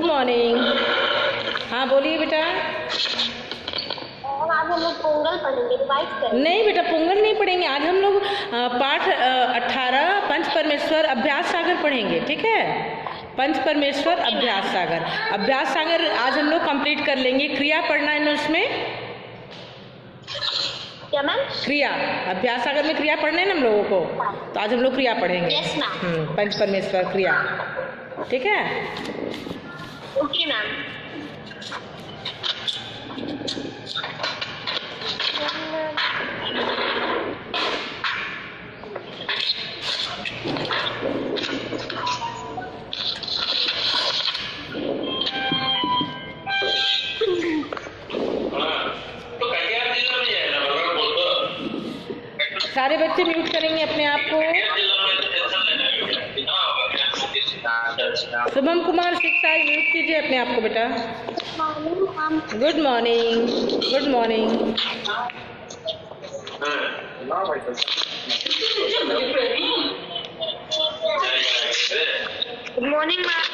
Morning. हाँ बोलिए बेटा। आज हम लोग पोंगल पढ़ेंगे, रिवाइज करेंगे। नहीं बेटा पोंगल नहीं पढ़ेंगे, आज हम लोग पाठ 18 पंच परमेश्वर अभ्यास सागर पढ़ेंगे। ठीक है, पंच परमेश्वर अभ्यास सागर। अभ्यास सागर आज हम लोग कंप्लीट कर लेंगे। क्रिया पढ़ना है ना उसमें। क्या मैम? क्रिया, अभ्यास सागर में क्रिया पढ़ना है ना हम लोगों को, तो आज हम लोग क्रिया पढ़ेंगे। Yes ma'am. पंच परमेश्वर क्रिया। ठीक है, ओके मैम। सारे बच्चे म्यूट करेंगे अपने आप को। शुभम कुमार शिक्षा म्यूट कीजिए अपने आप को बेटा। Good morning. Good morning. Good morning ma'am.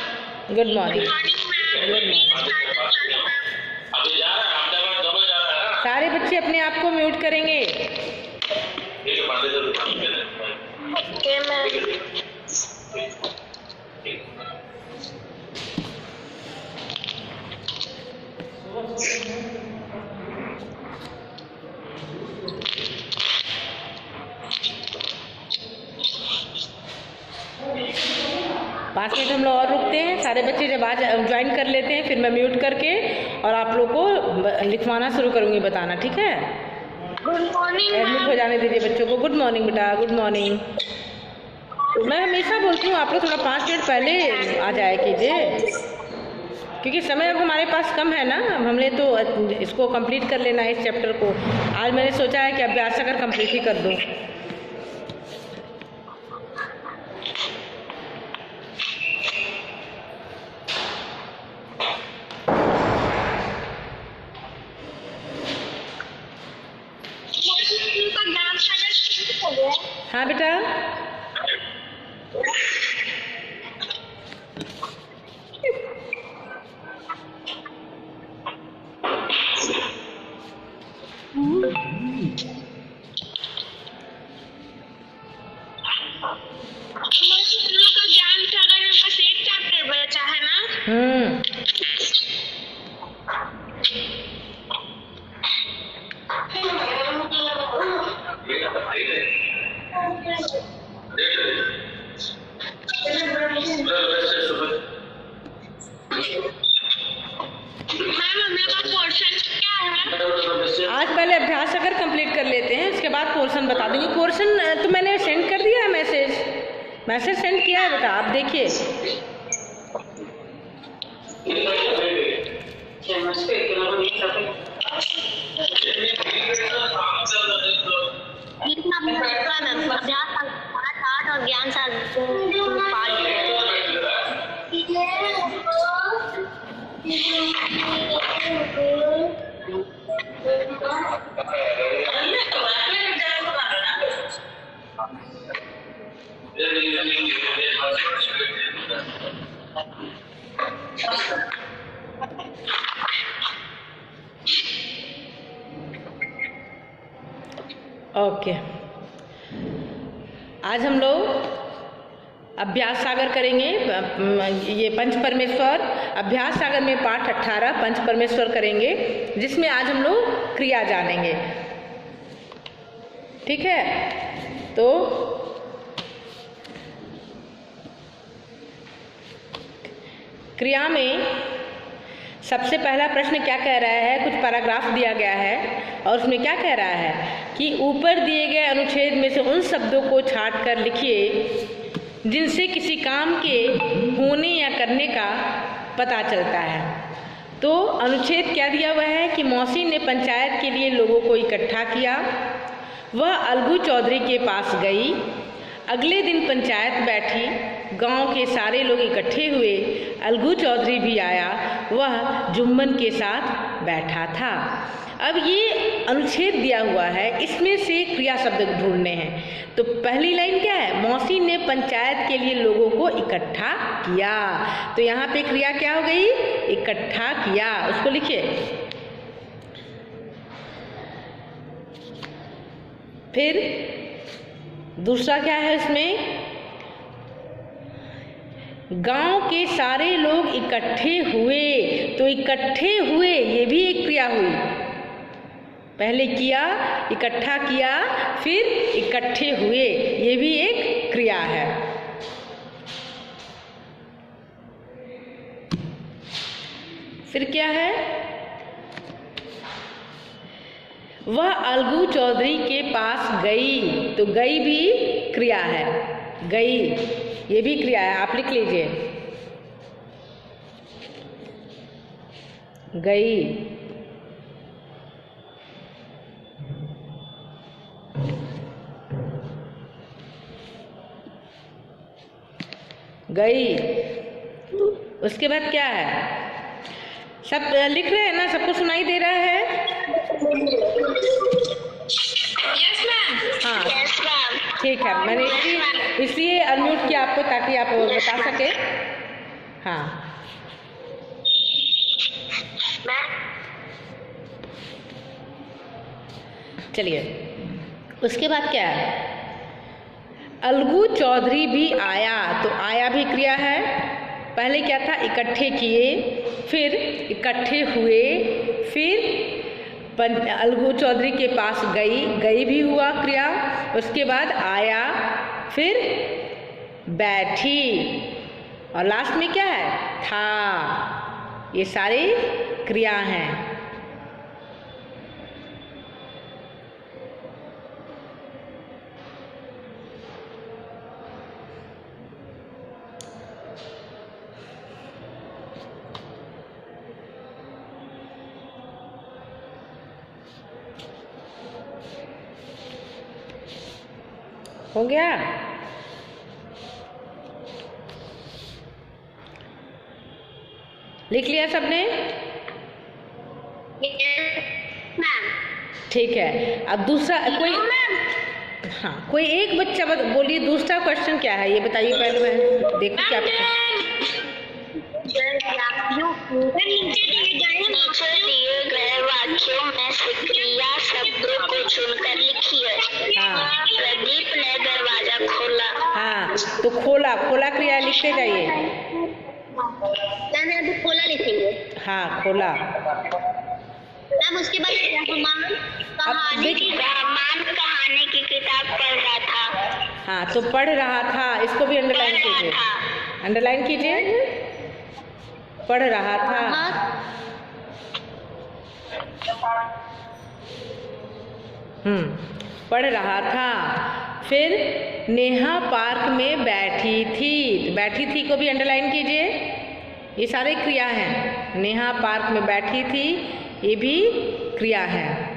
Good morning. Good morning. सारे बच्चे अपने आप को म्यूट करेंगे। Okay ma'am. पाँच मिनट हम लोग और रुकते हैं। सारे बच्चे जब आज ज्वाइन कर लेते हैं फिर मैं म्यूट करके और आप लोग को लिखवाना शुरू करूँगी, बताना। ठीक है, गुड मॉर्निंग। एडमिट हो जाने दीजिए बच्चों को। गुड मॉर्निंग बेटा। Good morning. मैं हमेशा बोलती हूँ आप लोग थोड़ा 5 मिनट पहले आ जाया कीजिए, क्योंकि समय अब हमारे पास कम है ना। हमने तो इसको कंप्लीट कर लेना है, इस चैप्टर को। आज मैंने सोचा है कि अभ्यास अगर कंप्लीट ही कर दूँ। हाँ बेटा। ज्ञान सागर में बस एक चैप्टर बचा है ना। आज पहले अभ्यास अगर कंप्लीट कर लेते हैं, उसके बाद पोर्शन बता देंगे। पोर्शन तो मैंने सेंड कर दिया है, मैसेज सेंड किया है बेटा, आप देखिए। और ज्ञान ओके, आज हम लोग अभ्यास सागर करेंगे। ये पंच परमेश्वर अभ्यास सागर में पाठ 18 पंच परमेश्वर करेंगे, जिसमें आज हम लोग क्रिया जानेंगे। ठीक है, तो क्रिया में सबसे पहला प्रश्न क्या कह रहा है, कुछ पैराग्राफ दिया गया है और उसमें क्या कह रहा है कि ऊपर दिए गए अनुच्छेद में से उन शब्दों को छांट कर लिखिए जिनसे किसी काम के होने या करने का पता चलता है। तो अनुच्छेद क्या दिया हुआ है कि मौसी ने पंचायत के लिए लोगों को इकट्ठा किया। वह अलगू चौधरी के पास गई। अगले दिन पंचायत बैठी। गांव के सारे लोग इकट्ठे हुए, अलगू चौधरी भी आया, वह जुम्मन के साथ बैठा था। अब ये अनुच्छेद दिया हुआ है, इसमें से क्रिया शब्द ढूंढने हैं। तो पहली लाइन क्या है? मौसी ने पंचायत के लिए लोगों को इकट्ठा किया। तो यहाँ पे क्रिया क्या हो गई? इकट्ठा किया। उसको लिखिए। फिर दूसरा क्या है इसमें? गांव के सारे लोग इकट्ठे हुए। तो इकट्ठे हुए ये भी एक क्रिया हुई। पहले किया, इकट्ठा किया, फिर इकट्ठे हुए, ये भी एक क्रिया है। फिर क्या है? वह अलगू चौधरी के पास गई। तो गई भी क्रिया है। गई ये भी क्रिया है, आप लिख लीजिए। गई। गई। उसके बाद क्या है? सब लिख रहे हैं ना? सबको सुनाई दे रहा है? Yes ma'am. हाँ यस मैम। ठीक है, मैंने इसलिए अनम्यूट किया आपको ताकि आप बता सके। हाँ चलिए, उसके बाद क्या है? अलगू चौधरी भी आया। तो आया भी क्रिया है। पहले क्या था? इकट्ठे किए, फिर इकट्ठे हुए, फिर अलगू चौधरी के पास गई, गई भी हुआ क्रिया। उसके बाद आया, फिर बैठी, और लास्ट में क्या है? था। ये सारी क्रिया हैं। हो गया? लिख लिया सबने? मैम। ठीक है। अब दूसरा कोई, हाँ कोई एक बच्चा बोलिए दूसरा क्वेश्चन क्या है ये बताइए। पहले मैं देखूं क्या नीचे दिए गए वाक्यों में से क्रिया शब्दों को चुनकर लिखिए। हाँ। प्रदीप ने दरवाजा खोला। हाँ तो खोला, खोला क्रिया लिखते जाइए। मैंने अभी खोला लिखेंगे। हाँ खोला। मैम उसके बाद रहमान कहानी की किताब पढ़ रहा था। हाँ तो पढ़ रहा था, इसको भी अंडरलाइन कीजिए। अंडरलाइन कीजिए। पढ़ रहा था। पढ़ रहा था। फिर नेहा पार्क में बैठी थी। तो बैठी थी को भी अंडरलाइन कीजिए। ये सारे क्रिया हैं। नेहा पार्क में बैठी थी, ये भी क्रिया है।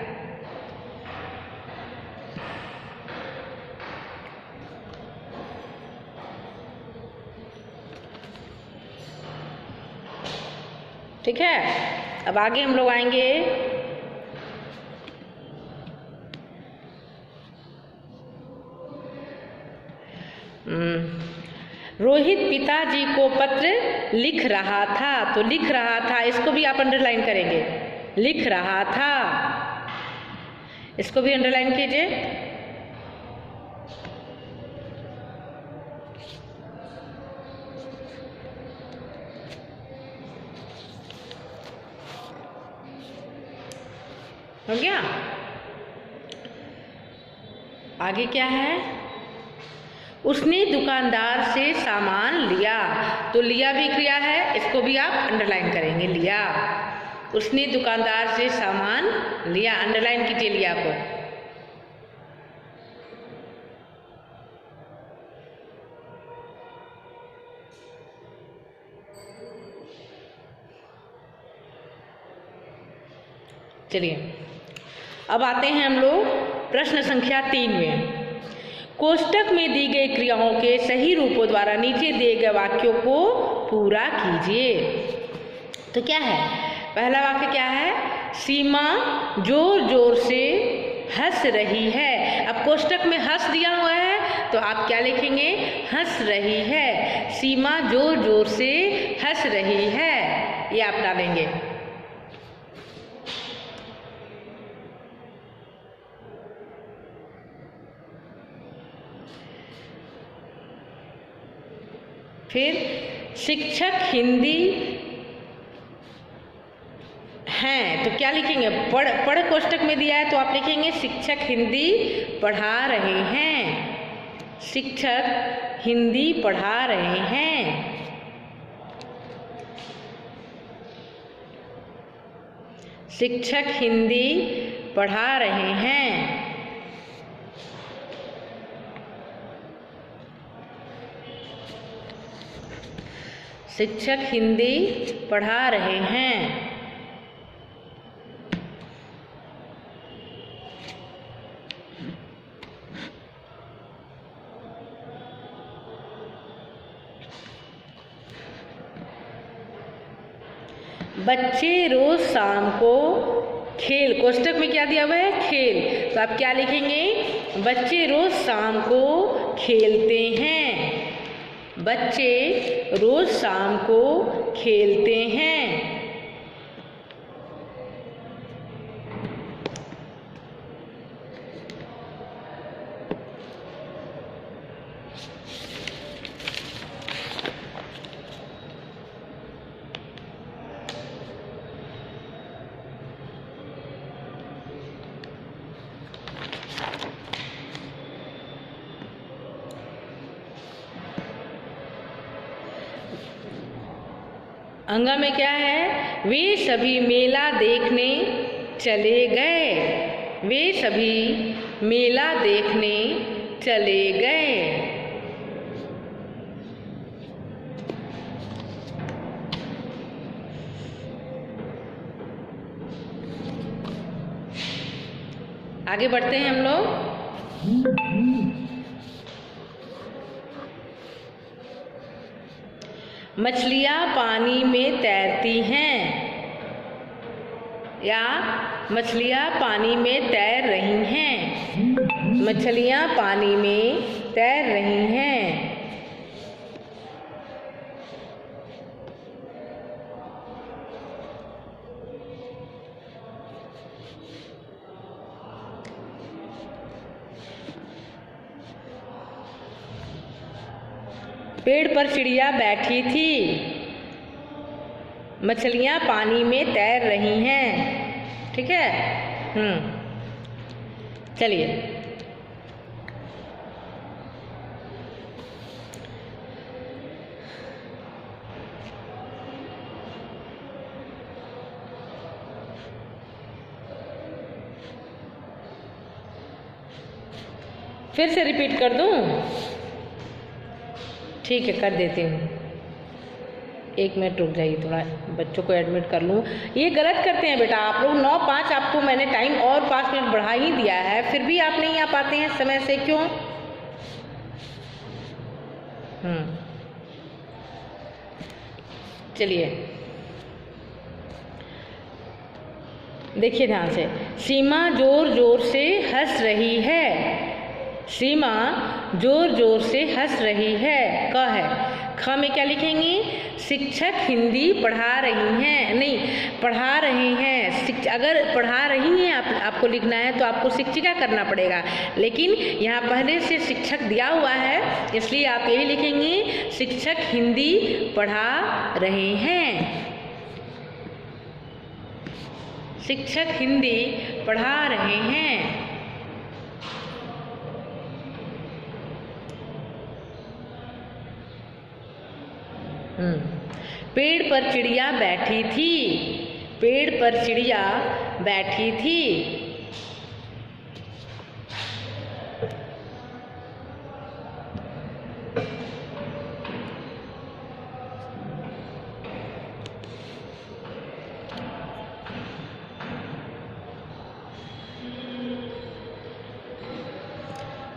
ठीक है। अब आगे हम लोग आएंगे रोहित पिताजी को पत्र लिख रहा था। तो लिख रहा था, इसको भी आप अंडरलाइन करेंगे। लिख रहा था, इसको भी अंडरलाइन कीजिए। हो गया? आगे क्या है? उसने दुकानदार से सामान लिया। तो लिया भी क्रिया है, इसको भी आप अंडरलाइन करेंगे। लिया, उसने दुकानदार से सामान लिया। अंडरलाइन कीजिए लिया को। चलिए अब आते हैं हम लोग प्रश्न संख्या 3 में। कोष्टक में दी गई क्रियाओं के सही रूपों द्वारा नीचे दिए गए वाक्यों को पूरा कीजिए। तो क्या है, पहला वाक्य क्या है, सीमा जोर जोर से हंस रही है। अब कोष्टक में हंस दिया हुआ है तो आप क्या लिखेंगे, हंस रही है। सीमा जोर जोर से हंस रही है, ये आप डालेंगे। फिर शिक्षक हिंदी हैं, तो क्या लिखेंगे, पढ़ कोष्टक में दिया है तो आप लिखेंगे शिक्षक हिंदी पढ़ा रहे हैं। शिक्षक हिंदी पढ़ा रहे हैं। शिक्षक हिंदी पढ़ा रहे हैं। शिक्षक हिंदी पढ़ा रहे हैं। बच्चे रोज शाम को खेल, कोष्टक में क्या दिया हुआ है, खेल, तो आप क्या लिखेंगे, बच्चे रोज शाम को खेलते हैं। बच्चे रोज शाम को खेलते हैं। अंगा में क्या है, वे सभी मेला देखने चले गए। वे सभी मेला देखने चले गए। आगे बढ़ते हैं हम लोग। मछलियाँ पानी में तैरती हैं, या मछलियाँ पानी में तैर रही हैं। मछलियाँ पानी में तैर रही हैं। पेड़ पर चिड़िया बैठी थी। मछलियाँ पानी में तैर रही हैं। ठीक है, चलिए। फिर से रिपीट कर दूं? ठीक है, कर देती हूँ। 1 मिनट रुक जाइए, थोड़ा बच्चों को एडमिट कर लूँ। ये गलत करते हैं बेटा आप लोग। 9:05 आपको मैंने टाइम और 5 मिनट बढ़ा ही दिया है, फिर भी आप नहीं आ पाते हैं समय से, क्यों? चलिए देखिए ध्यान से। सीमा जोर जोर से हंस रही है। सीमा जोर जोर से हंस रही है, क है। ख में क्या लिखेंगे, शिक्षक हिंदी पढ़ा रही हैं, नहीं पढ़ा रहे हैं। अगर पढ़ा रही हैं आपको लिखना है तो आपको शिक्षिका करना पड़ेगा, लेकिन यहाँ पहले से शिक्षक दिया हुआ है, इसलिए आप यही लिखेंगे शिक्षक हिंदी पढ़ा रहे हैं। शिक्षक हिंदी पढ़ा रहे हैं। पेड़ पर चिड़िया बैठी थी। पेड़ पर चिड़िया बैठी थी।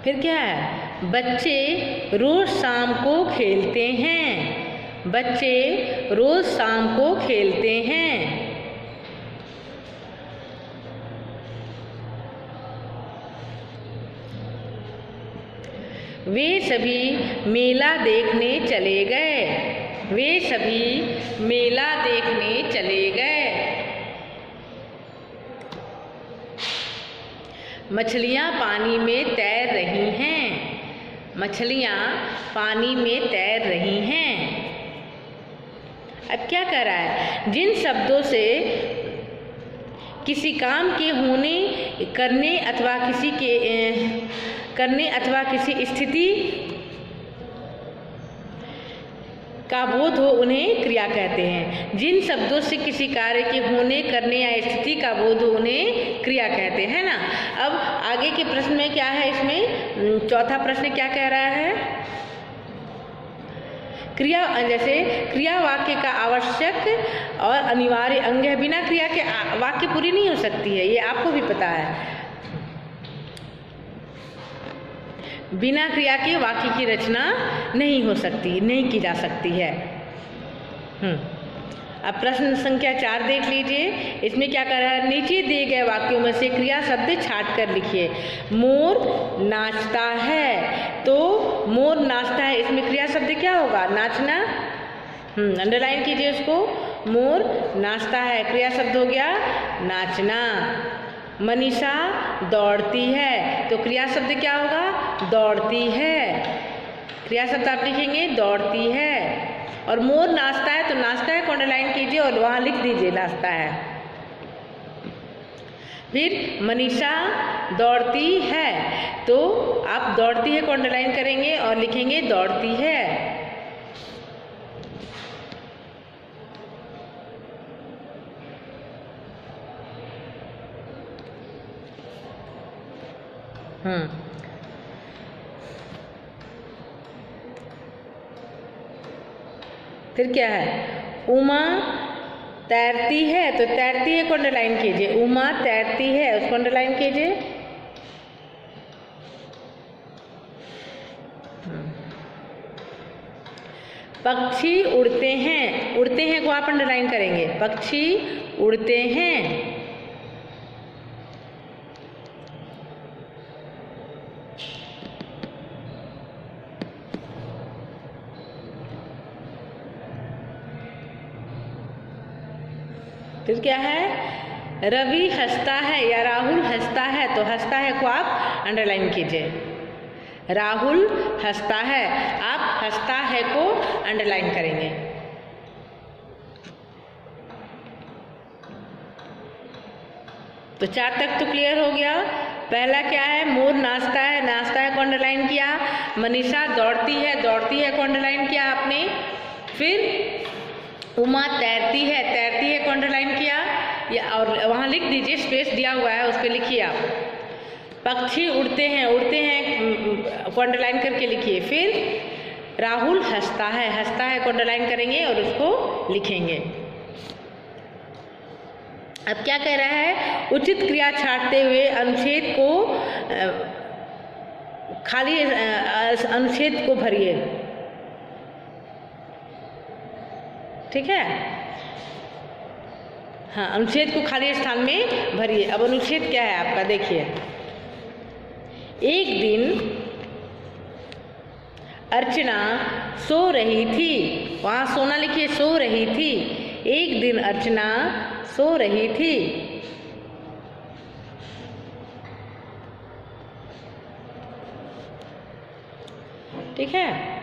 फिर क्या है, बच्चे रोज शाम को खेलते हैं। बच्चे रोज शाम को खेलते हैं। वे सभी मेला देखने चले गए। वे सभी मेला देखने चले गए। मछलियाँ पानी में तैर रही हैं। मछलियाँ पानी में तैर रही हैं। अब क्या कर रहा है? जिन शब्दों से किसी काम के होने, करने अथवा किसी स्थिति का बोध हो उन्हें क्रिया कहते हैं। जिन शब्दों से किसी कार्य के होने, करने या स्थिति का बोध हो उन्हें क्रिया कहते हैं ना। अब आगे के प्रश्न में क्या है? इसमें चौथा प्रश्न क्या कह रहा है? क्रिया, जैसे क्रिया वाक्य का आवश्यक और अनिवार्य अंग है। बिना क्रिया के वाक्य पूरी नहीं हो सकती है, ये आपको भी पता है। बिना क्रिया के वाक्य की रचना नहीं हो सकती, नहीं की जा सकती है। अब प्रश्न संख्या 4 देख लीजिए। इसमें क्या कर रहा है? नीचे दिए गए वाक्यों में से क्रिया शब्द छांट कर लिखिए। मोर नाचता है, तो मोर नाचता है, इसमें क्रिया शब्द क्या होगा? नाचना। अंडरलाइन कीजिए उसको। मोर नाचता है, क्रिया शब्द हो गया नाचना। मनीषा दौड़ती है, तो क्रिया शब्द क्या होगा? दौड़ती है। क्रिया शब्द आप लिखेंगे दौड़ती है। और मोर नाचता है, तो नाचता है को अंडरलाइन कीजिए और वहाँ लिख दीजिए नाचता है। फिर मनीषा दौड़ती है, तो आप दौड़ती है को अंडरलाइन करेंगे और लिखेंगे दौड़ती है। फिर क्या है? उमा तैरती है, तो तैरती है को अंडरलाइन कीजिए। उमा तैरती है, उसको अंडरलाइन कीजिए। पक्षी उड़ते हैं, उड़ते हैं को आप अंडरलाइन करेंगे। पक्षी उड़ते हैं। फिर क्या है? रवि हंसता है या राहुल हंसता है, तो हंसता है को आप अंडरलाइन कीजिए। राहुल हंसता है, आप हंसता है को अंडरलाइन करेंगे। तो 4 तक तो क्लियर हो गया। पहला क्या है? मोर नाचता है, नाचता है को अंडरलाइन किया। मनीषा दौड़ती है को अंडरलाइन किया आपने। फिर उमा तैरती है को अंडरलाइन किया, या और वहाँ लिख दीजिए, स्पेस दिया हुआ है उस पर लिखिए आप। पक्षी उड़ते हैं को अंडरलाइन करके लिखिए। फिर राहुल हंसता है को अंडरलाइन करेंगे और उसको लिखेंगे। अब क्या कह रहा है? उचित क्रिया छांटते हुए अनुच्छेद को खाली अनुच्छेद को भरिए। ठीक है? हाँ, अनुच्छेद को खाली स्थान में भरिए। अब अनुच्छेद क्या है आपका? देखिए, एक दिन अर्चना सो रही थी, वहाँ सोना लिखिए, सो रही थी। एक दिन अर्चना सो रही थी। ठीक है?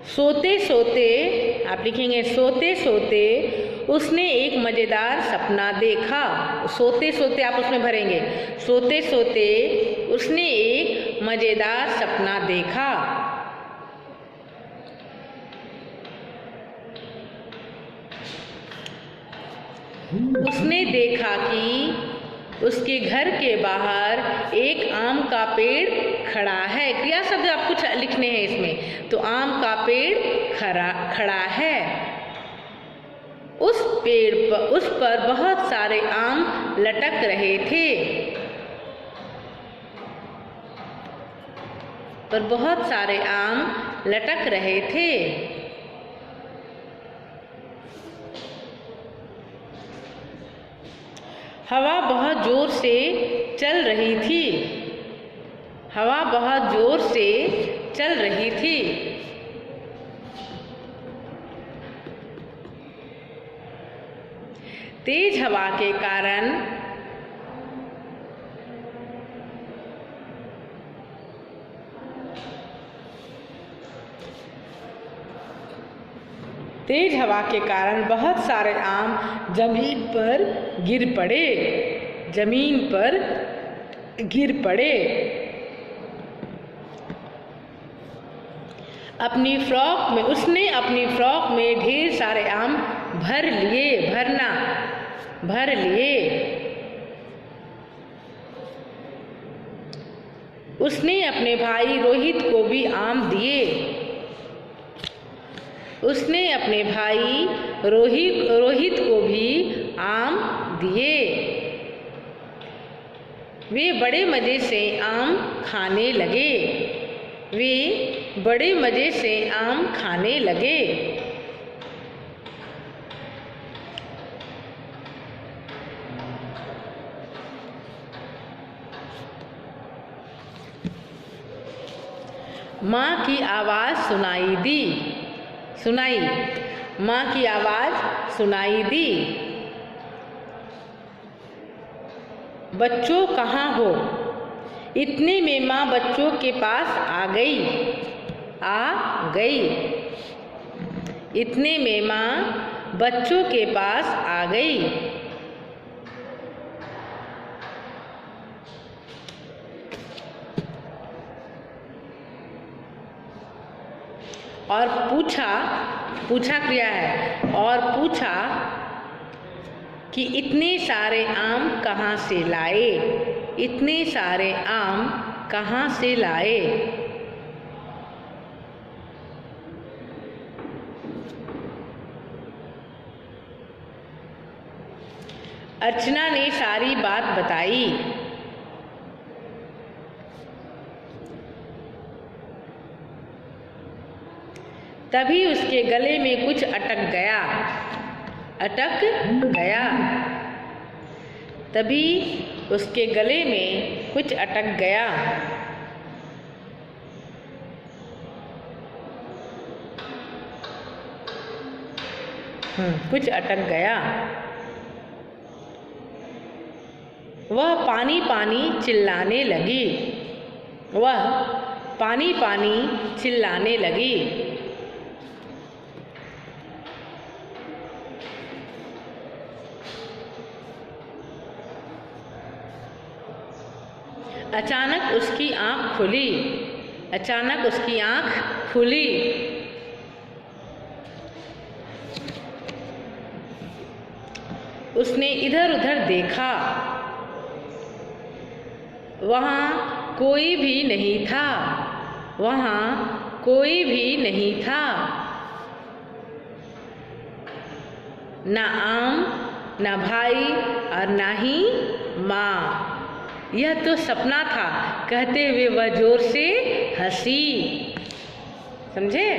सोते सोते आप लिखेंगे, सोते सोते उसने एक मज़ेदार सपना देखा। सोते सोते आप उसमें भरेंगे, सोते सोते उसने एक मज़ेदार सपना देखा। उसने देखा कि उसके घर के बाहर एक आम का पेड़ खड़ा है। क्रिया शब्द आप कुछ लिखने हैं इसमें, तो आम का पेड़ खड़ा है। उस पर बहुत सारे आम लटक रहे थे। पर बहुत सारे आम लटक रहे थे। हवा बहुत जोर से चल रही थी। हवा बहुत जोर से चल रही थी। तेज हवा के कारण बहुत सारे आम जमीन पर गिर पड़े। जमीन पर गिर पड़े। उसने अपनी फ्रॉक में ढेर सारे आम भर लिए। उसने अपने भाई रोहित को भी आम दिए। उसने अपने भाई रोहित को भी आम दिए। वे बड़े मज़े से आम खाने लगे। वे बड़े मज़े से आम खाने लगे। माँ की आवाज़ माँ की आवाज़ सुनाई दी। बच्चों कहाँ हो? इतने में माँ बच्चों के पास आ गई। इतने में माँ बच्चों के पास आ गई। और पूछा क्रिया है, और पूछा कि इतने सारे आम कहाँ से लाए? इतने सारे आम कहाँ से लाए? अर्चना ने सारी बात बताई। तभी उसके गले में कुछ अटक गया। तभी उसके गले में कुछ अटक गया। कुछ अटक गया। वह पानी पानी चिल्लाने लगी। वह पानी पानी चिल्लाने लगी। अचानक उसकी आँख खुली। अचानक उसकी आँख खुली। उसने इधर उधर देखा। वहाँ कोई भी नहीं था। वहाँ कोई भी नहीं था। ना आम, ना भाई और ना ही माँ। यह तो सपना था, कहते हुए वह जोर से हंसी। समझे?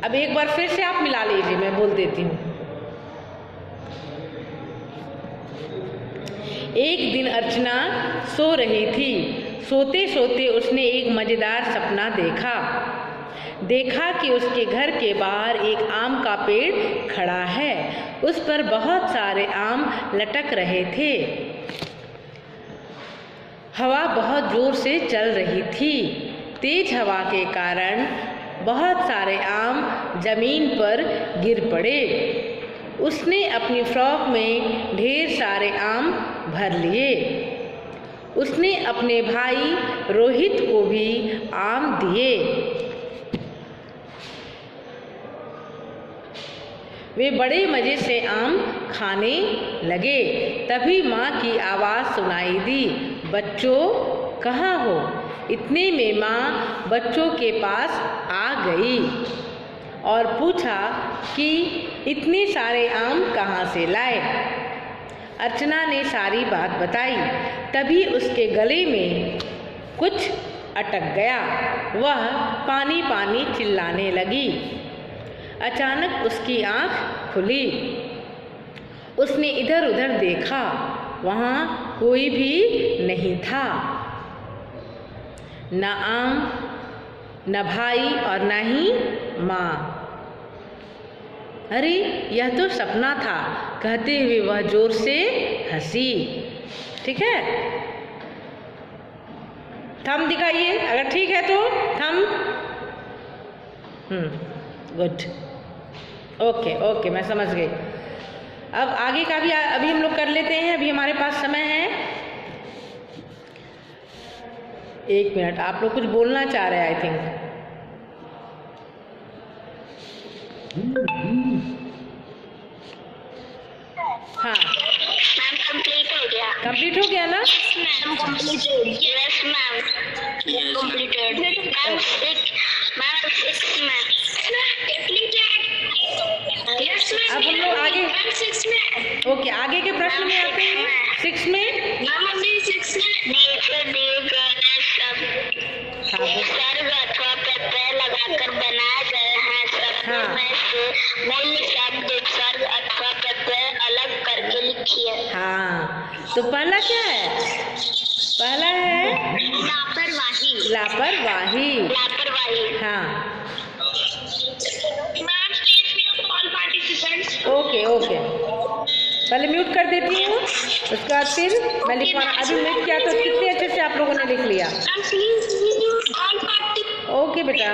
अब एक बार फिर से आप मिला लीजिए, मैं बोल देती हूँ। एक दिन अर्चना सो रही थी। सोते सोते उसने एक मज़ेदार सपना देखा कि उसके घर के बाहर एक आम का पेड़ खड़ा है। उस पर बहुत सारे आम लटक रहे थे। हवा बहुत जोर से चल रही थी। तेज हवा के कारण बहुत सारे आम जमीन पर गिर पड़े। उसने अपनी फ्रॉक में ढेर सारे आम भर लिए। उसने अपने भाई रोहित को भी आम दिए। वे बड़े मज़े से आम खाने लगे। तभी माँ की आवाज़ सुनाई दी, बच्चों कहाँ हो? इतने में माँ बच्चों के पास आ गई और पूछा कि इतने सारे आम कहाँ से लाए? अर्चना ने सारी बात बताई। तभी उसके गले में कुछ अटक गया। वह पानी पानी चिल्लाने लगी। अचानक उसकी आँख खुली। उसने इधर उधर देखा, वहाँ कोई भी नहीं था। न आम, न भाई और न ही माँ। अरे यह तो सपना था, कहते हुए वह जोर से हंसी। ठीक है, थंब दिखाइए अगर ठीक है तो थंब। गुड, ओके ओके, मैं समझ गई। अब आगे का भी अभी हम लोग कर लेते हैं, अभी हमारे पास समय है। 1 मिनट, आप लोग कुछ बोलना चाह रहे हैं आई थिंक। हाँ, मैम कंप्लीट हो गया। कंप्लीट हो गया ना? Ma'am completed. Yes ma'am completed. Ma'am 6 ma'am completed. Yes ma'am. अब हम लोग आगे, मैम 6 में। ओके, आगे के प्रश्न में आते हैं। 6 में मैम अभी 6 में नीचे दिए गए सब सर्ग अथवा प्रत्यय लगाकर बनाए गए हैं। शब्दों में से मूल शब्द सर्ग अथवा प्रत्यय अलग करके लिखिए। हाँ, तो पहला क्या है? पहला है लापरवाही। लापरवाही। लापरवाही। हाँ, ऑल पार्टिसिपेंट्स। ओके ओके, पहले म्यूट कर देती हूँ, उसके बाद फिर मैं लिखवाना। अभी म्यूट किया तो कितने अच्छे से आप लोगों ने लिख लिया। ओके बेटा।